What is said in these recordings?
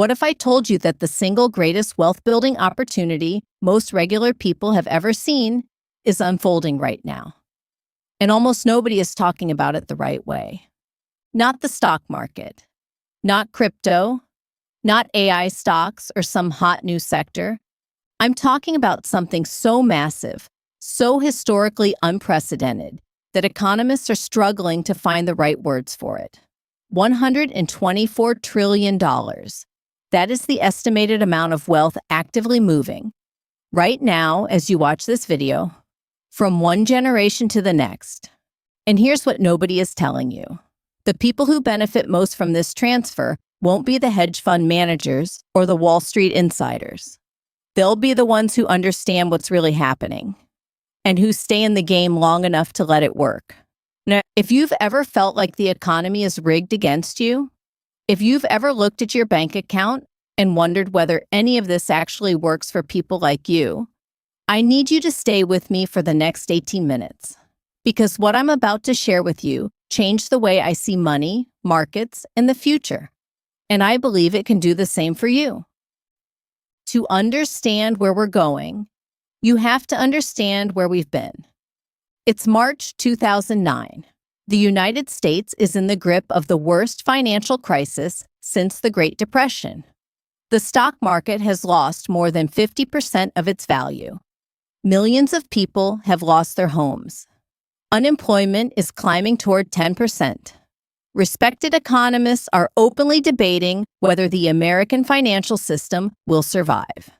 What if I told you that the single greatest wealth building opportunity most regular people have ever seen is unfolding right now? And almost nobody is talking about it the right way. Not the stock market, not crypto, not AI stocks or some hot new sector. I'm talking about something so massive, so historically unprecedented, that economists are struggling to find the right words for it. $124 trillion. That is the estimated amount of wealth actively moving, right now as you watch this video, from one generation to the next. And here's what nobody is telling you. The people who benefit most from this transfer won't be the hedge fund managers or the Wall Street insiders. They'll be the ones who understand what's really happening and who stay in the game long enough to let it work. Now, if you've ever felt like the economy is rigged against you, if you've ever looked at your bank account and wondered whether any of this actually works for people like you, I need you to stay with me for the next 18 minutes. Because what I'm about to share with you changed the way I see money, markets, and the future. And I believe it can do the same for you. To understand where we're going, you have to understand where we've been. It's March 2009. The United States is in the grip of the worst financial crisis since the Great Depression. The stock market has lost more than 50% of its value. Millions of people have lost their homes. Unemployment is climbing toward 10%. Respected economists are openly debating whether the American financial system will survive.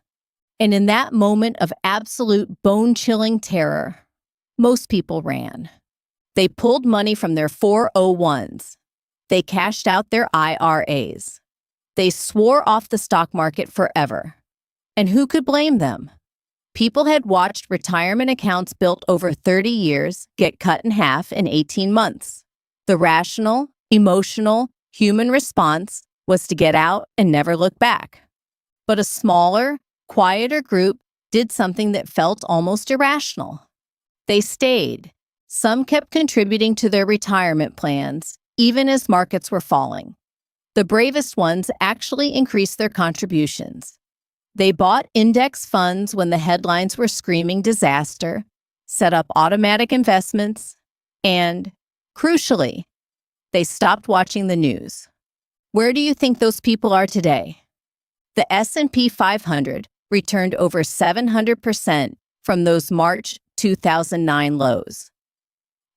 And in that moment of absolute bone-chilling terror, most people ran. They pulled money from their 401s. They cashed out their IRAs. They swore off the stock market forever. And who could blame them? People had watched retirement accounts built over 30 years get cut in half in 18 months. The rational, emotional, human response was to get out and never look back. But a smaller, quieter group did something that felt almost irrational. They stayed. Some kept contributing to their retirement plans, even as markets were falling. The bravest ones actually increased their contributions. They bought index funds when the headlines were screaming disaster, set up automatic investments, and, crucially, they stopped watching the news. Where do you think those people are today? The S&P 500 returned over 700% from those March 2009 lows.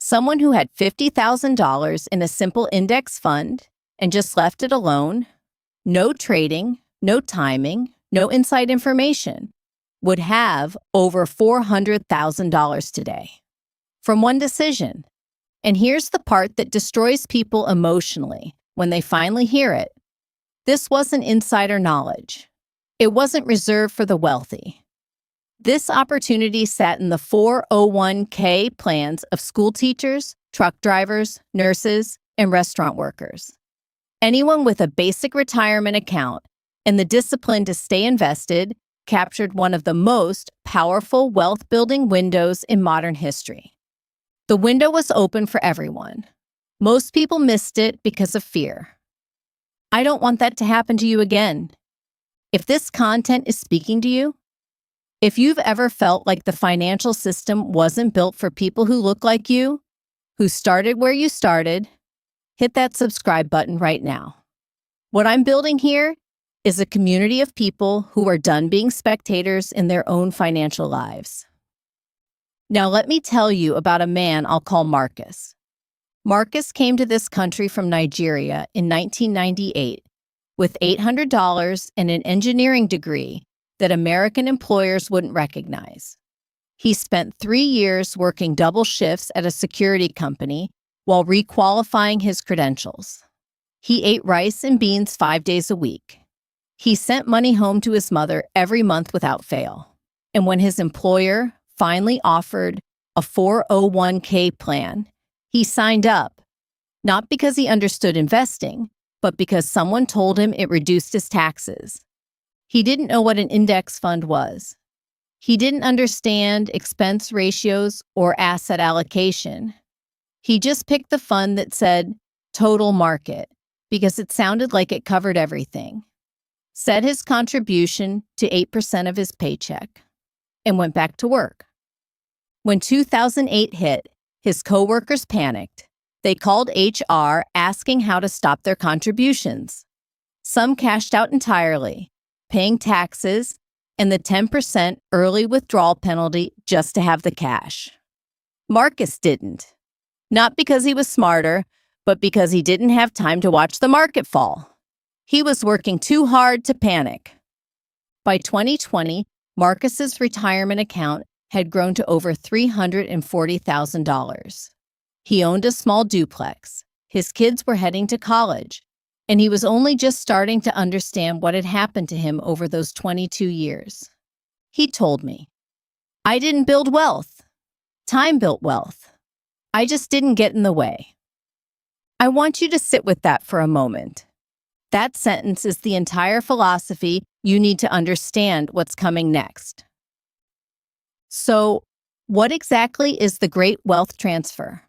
Someone who had $50,000 in a simple index fund and just left it alone, no trading, no timing, no inside information, would have over $400,000 today from one decision. And here's the part that destroys people emotionally when they finally hear it. This wasn't insider knowledge. It wasn't reserved for the wealthy. This opportunity sat in the 401k plans of school teachers, truck drivers, nurses, and restaurant workers. Anyone with a basic retirement account and the discipline to stay invested captured one of the most powerful wealth-building windows in modern history. The window was open for everyone. Most people missed it because of fear. I don't want that to happen to you again. If this content is speaking to you, if you've ever felt like the financial system wasn't built for people who look like you, who started where you started, hit that subscribe button right now. What I'm building here is a community of people who are done being spectators in their own financial lives. Now let me tell you about a man I'll call Marcus. Marcus came to this country from Nigeria in 1998 with $800 and an engineering degree that American employers wouldn't recognize. He spent 3 years working double shifts at a security company while requalifying his credentials. He ate rice and beans 5 days a week. He sent money home to his mother every month without fail. And when his employer finally offered a 401k plan, he signed up, not because he understood investing, but because someone told him it reduced his taxes. He didn't know what an index fund was. He didn't understand expense ratios or asset allocation. He just picked the fund that said total market because it sounded like it covered everything. set his contribution to 8% of his paycheck, and went back to work. When 2008 hit, his coworkers panicked. They called HR asking how to stop their contributions. Some cashed out entirely, paying taxes and the 10% early withdrawal penalty just to have the cash. Marcus didn't. Not because he was smarter, but because he didn't have time to watch the market fall. He was working too hard to panic. By 2020, Marcus's retirement account had grown to over $340,000. He owned a small duplex. His kids were heading to college, and he was only just starting to understand what had happened to him over those 22 years. He told me, "I didn't build wealth. Time built wealth. I just didn't get in the way." I want you to sit with that for a moment. That sentence is the entire philosophy you need to understand what's coming next. So, what exactly is the Great Wealth Transfer?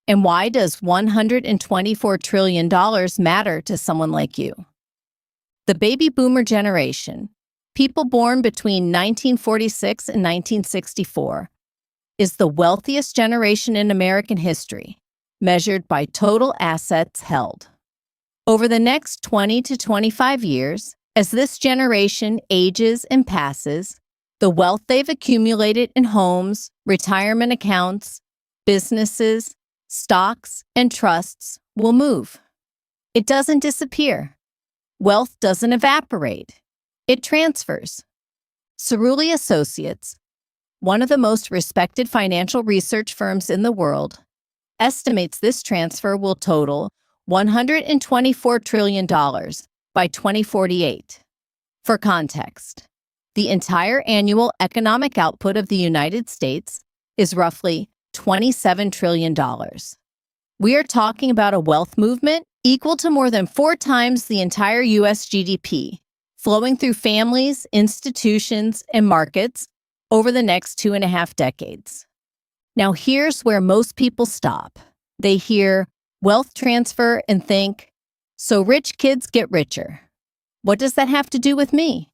And why does $124 trillion matter to someone like you? The baby boomer generation, people born between 1946 and 1964, is the wealthiest generation in American history, measured by total assets held. Over the next 20 to 25 years, as this generation ages and passes, the wealth they've accumulated in homes, retirement accounts, businesses, stocks, and trusts will move. It doesn't disappear. Wealth doesn't evaporate. It transfers. Cerulli Associates, one of the most respected financial research firms in the world, estimates this transfer will total $124 trillion by 2048. For context, the entire annual economic output of the United States is roughly $27 trillion. We are talking about a wealth movement equal to more than 4 times the entire U.S. GDP, flowing through families, institutions, and markets over the next 2.5 decades. Now, here's where most people stop. They hear wealth transfer and think, so rich kids get richer. What does that have to do with me?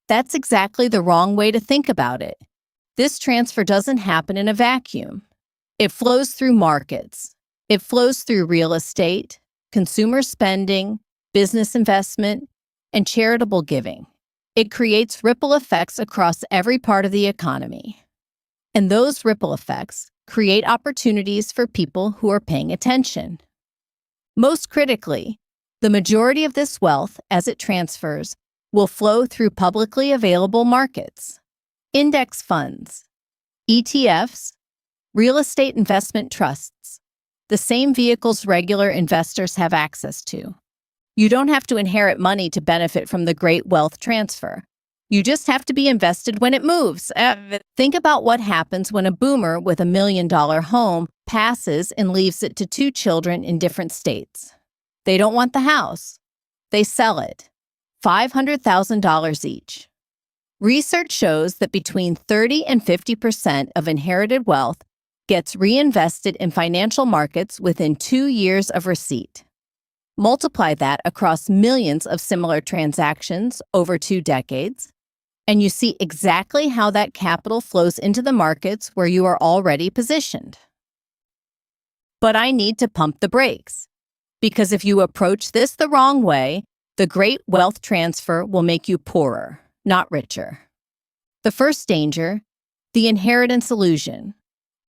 That's exactly the wrong way to think about it. This transfer doesn't happen in a vacuum. It flows through markets. It flows through real estate, consumer spending, business investment, and charitable giving. It creates ripple effects across every part of the economy. And those ripple effects create opportunities for people who are paying attention. Most critically, the majority of this wealth, as it transfers, will flow through publicly available markets, index funds, ETFs, real estate investment trusts, the same vehicles regular investors have access to. You don't have to inherit money to benefit from the great wealth transfer. You just have to be invested when it moves. Think about what happens when a boomer with $1 million home passes and leaves it to 2 children in different states. They don't want the house. They sell it. $500,000 each. Research shows that between 30 and 50% of inherited wealth gets reinvested in financial markets within 2 years of receipt. Multiply that across millions of similar transactions over 2 decades, and you see exactly how that capital flows into the markets where you are already positioned. But I need to pump the brakes, because if you approach this the wrong way, the great wealth transfer will make you poorer, not richer. The first danger, the inheritance illusion.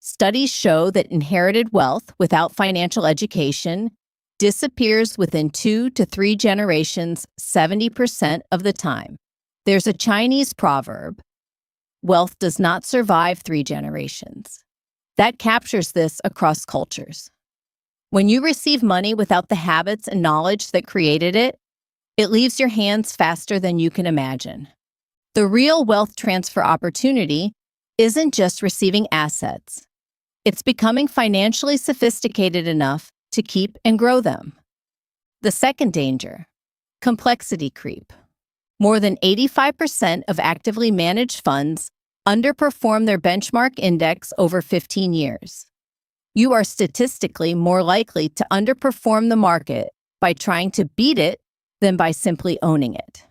Studies show that inherited wealth without financial education disappears within 2 to 3 generations 70% of the time. There's a Chinese proverb, wealth does not survive 3 generations. That captures this across cultures. When you receive money without the habits and knowledge that created it, it leaves your hands faster than you can imagine. The real wealth transfer opportunity isn't just receiving assets. It's becoming financially sophisticated enough to keep and grow them. The second danger, complexity creep. More than 85% of actively managed funds underperform their benchmark index over 15 years. You are statistically more likely to underperform the market by trying to beat it than by simply owning it.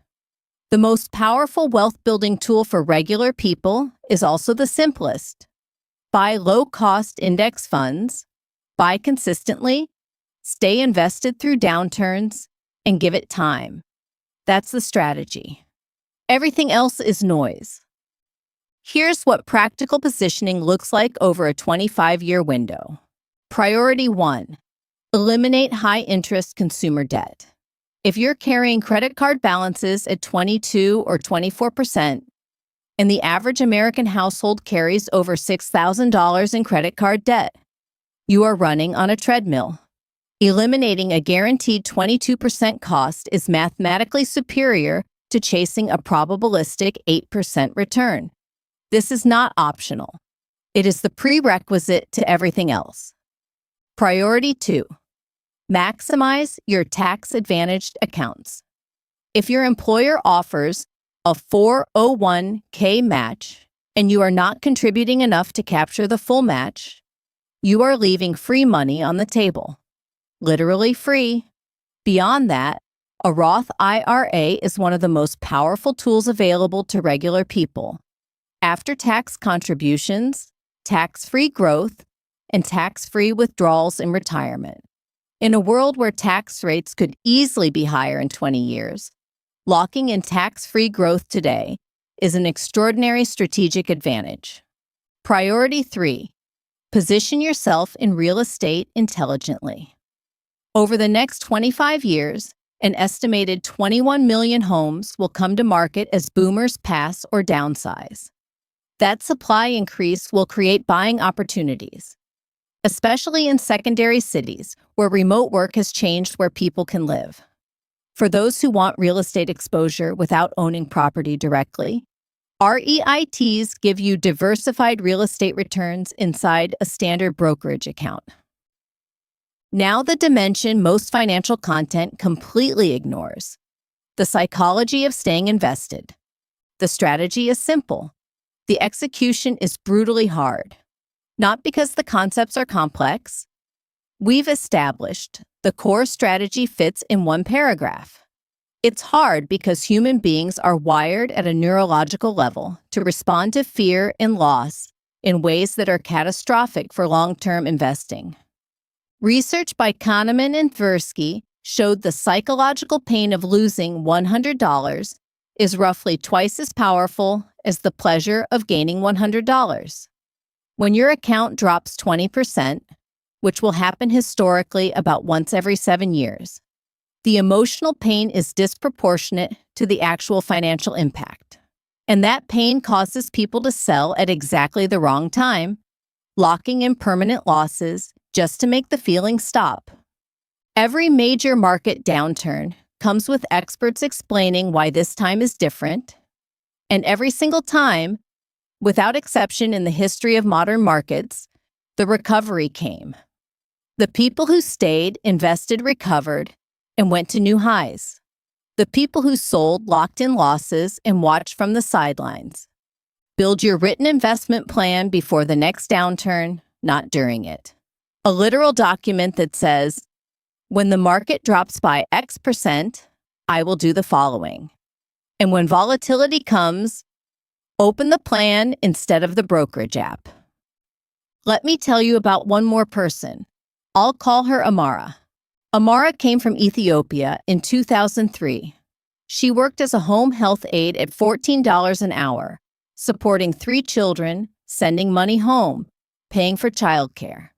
The most powerful wealth-building tool for regular people is also the simplest. Buy low-cost index funds, buy consistently, stay invested through downturns, and give it time. That's the strategy. Everything else is noise. Here's what practical positioning looks like over a 25-year window. Priority 1. Eliminate high-interest consumer debt. If you're carrying credit card balances at 22 or 24%, and the average American household carries over $6,000 in credit card debt, you are running on a treadmill. Eliminating a guaranteed 22% cost is mathematically superior to chasing a probabilistic 8% return. This is not optional. It is the prerequisite to everything else. Priority 2. Maximize your tax-advantaged accounts. If your employer offers a 401k match and you are not contributing enough to capture the full match, you are leaving free money on the table. Literally free. Beyond that, a Roth IRA is one of the most powerful tools available to regular people. After-tax contributions, tax-free growth, and tax-free withdrawals in retirement. In a world where tax rates could easily be higher in 20 years, locking in tax-free growth today is an extraordinary strategic advantage. Priority 3. Position yourself in real estate intelligently. Over the next 25 years, an estimated 21 million homes will come to market as boomers pass or downsize. That supply increase will create buying opportunities, especially in secondary cities where remote work has changed where people can live. For those who want real estate exposure without owning property directly, REITs give you diversified real estate returns inside a standard brokerage account. Now the dimension most financial content completely ignores: the psychology of staying invested. The strategy is simple. The execution is brutally hard. Not because the concepts are complex. We've established the core strategy fits in one paragraph. It's hard because human beings are wired at a neurological level to respond to fear and loss in ways that are catastrophic for long-term investing. Research by Kahneman and Tversky showed the psychological pain of losing $100 is roughly twice as powerful as the pleasure of gaining $100. When your account drops 20%, which will happen historically about once every 7 years, the emotional pain is disproportionate to the actual financial impact. And that pain causes people to sell at exactly the wrong time, locking in permanent losses just to make the feeling stop. Every major market downturn comes with experts explaining why this time is different, and every single time, without exception in the history of modern markets, the recovery came. The people who stayed, invested, recovered, and went to new highs. The people who sold locked in losses and watched from the sidelines. Build your written investment plan before the next downturn, not during it. A literal document that says, when the market drops by X%, I will do the following. And when volatility comes, open the plan instead of the brokerage app. Let me tell you about one more person. I'll call her Amara. Amara came from Ethiopia in 2003. She worked as a home health aide at $14 an hour, supporting 3 children, sending money home, paying for childcare.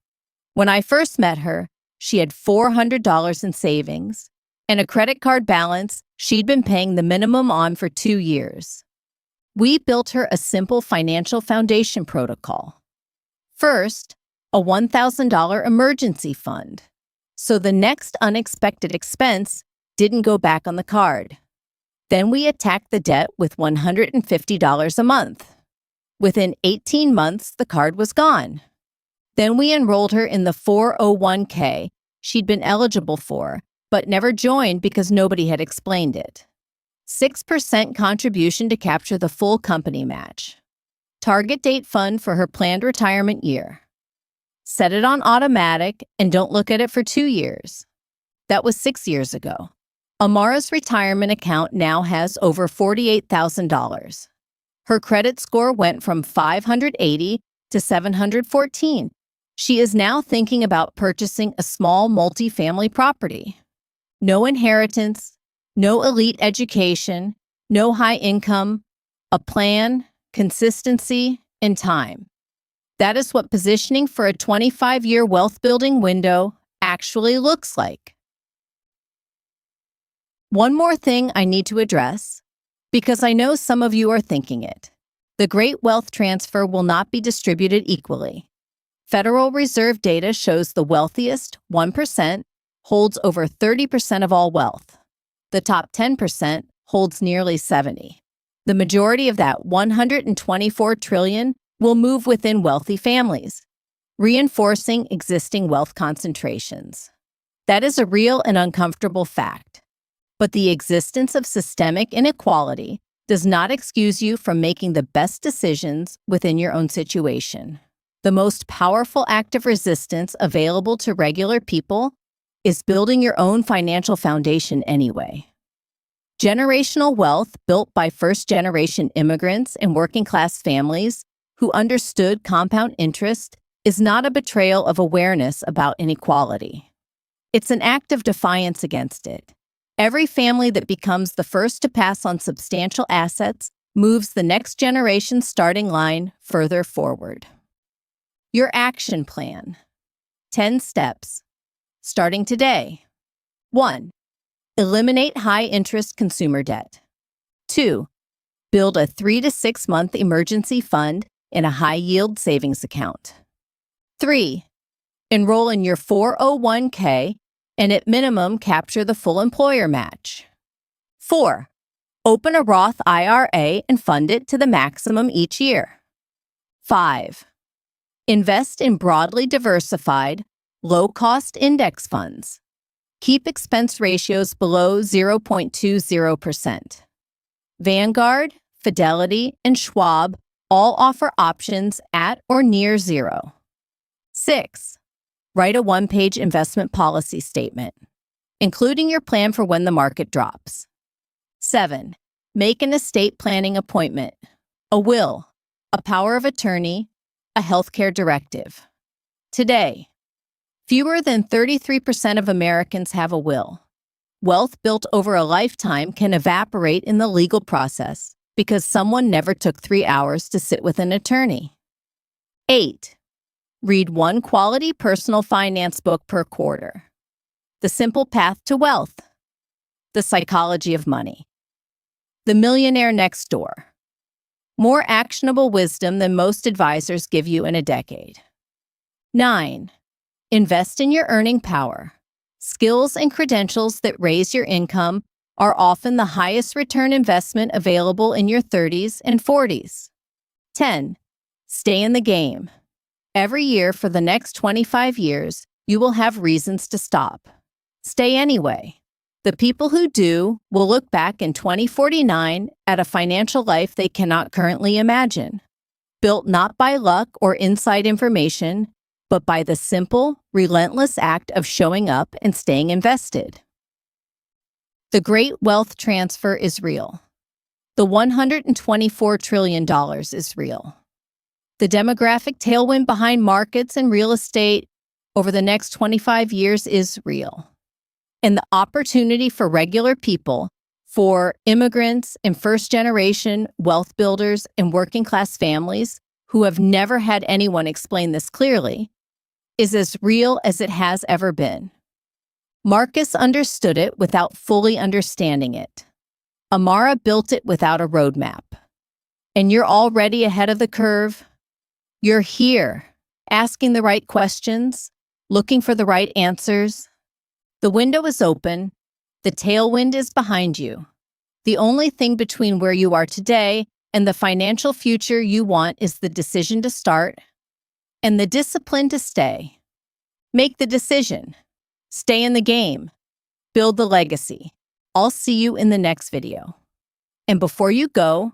When I first met her, she had $400 in savings and a credit card balance she'd been paying the minimum on for 2 years. We built her a simple financial foundation protocol. First, a $1,000 emergency fund, so the next unexpected expense didn't go back on the card. Then we attacked the debt with $150 a month. Within 18 months, the card was gone. Then we enrolled her in the 401k she'd been eligible for, but never joined because nobody had explained it. 6% contribution to capture the full company match. Target date fund for her planned retirement year. Set it on automatic and don't look at it for 2 years. That was 6 years ago. Amara's retirement account now has over $48,000. Her credit score went from 580 to 714. She is now thinking about purchasing a small multifamily property. No inheritance, no elite education, no high income, a plan, consistency, and time. That is what positioning for a 25-year wealth-building window actually looks like. One more thing I need to address, because I know some of you are thinking it. The great wealth transfer will not be distributed equally. Federal Reserve data shows the wealthiest 1% holds over 30% of all wealth. The top 10% holds nearly 70%. The majority of that $124 trillion will move within wealthy families, reinforcing existing wealth concentrations. That is a real and uncomfortable fact. But the existence of systemic inequality does not excuse you from making the best decisions within your own situation. The most powerful act of resistance available to regular people is building your own financial foundation anyway. Generational wealth built by first-generation immigrants and working-class families who understood compound interest is not a betrayal of awareness about inequality. It's an act of defiance against it. Every family that becomes the first to pass on substantial assets moves the next generation's starting line further forward. Your action plan. 10 steps. Starting today. 1. Eliminate high-interest consumer debt. 2. Build a 3 to 6 month emergency fund in a high-yield savings account. 3. Enroll in your 401k and at minimum capture the full employer match. 4. Open a Roth IRA and fund it to the maximum each year. 5. Invest in broadly diversified, low-cost index funds. Keep expense ratios below 0.20%. Vanguard, Fidelity, and Schwab all offer options at or near zero. 6. Write a one-page investment policy statement, including your plan for when the market drops. 7. Make an estate planning appointment, a will, a power of attorney, a healthcare directive. Today, fewer than 33% of Americans have a will. Wealth built over a lifetime can evaporate in the legal process because someone never took 3 hours to sit with an attorney. 8. Read one quality personal finance book per quarter. The Simple Path to Wealth. The Psychology of Money. The Millionaire Next Door. More actionable wisdom than most advisors give you in a decade. 9. Invest in your earning power. Skills and credentials that raise your income are often the highest return investment available in your 30s and 40s. 10. Stay in the game. Every year for the next 25 years, you will have reasons to stop. Stay anyway. The people who do will look back in 2049 at a financial life they cannot currently imagine, built not by luck or inside information, but by the simple, relentless act of showing up and staying invested. The great wealth transfer is real. The $124 trillion is real. The demographic tailwind behind markets and real estate over the next 25 years is real. And the opportunity for regular people, for immigrants and first-generation wealth builders and working-class families who have never had anyone explain this clearly, is as real as it has ever been. Marcus understood it without fully understanding it. Amara built it without a roadmap. And you're already ahead of the curve. You're here, asking the right questions, looking for the right answers. The window is open. The tailwind is behind you. The only thing between where you are today and the financial future you want is the decision to start and the discipline to stay. Make the decision. Stay in the game. Build the legacy. I'll see you in the next video. And before you go,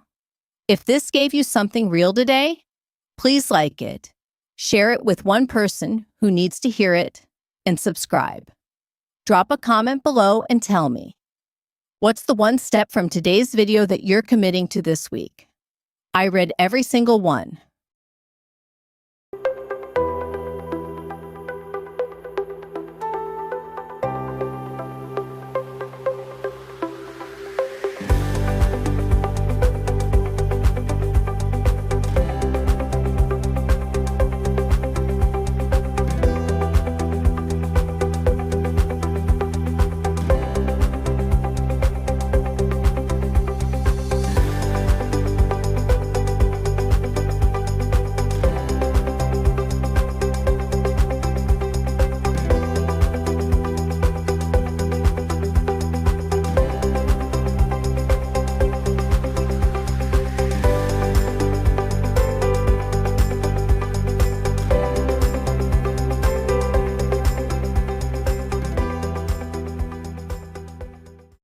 if this gave you something real today, please like it, share it with one person who needs to hear it, and subscribe. Drop a comment below and tell me, What's the one step from today's video that you're committing to this week? I read every single one.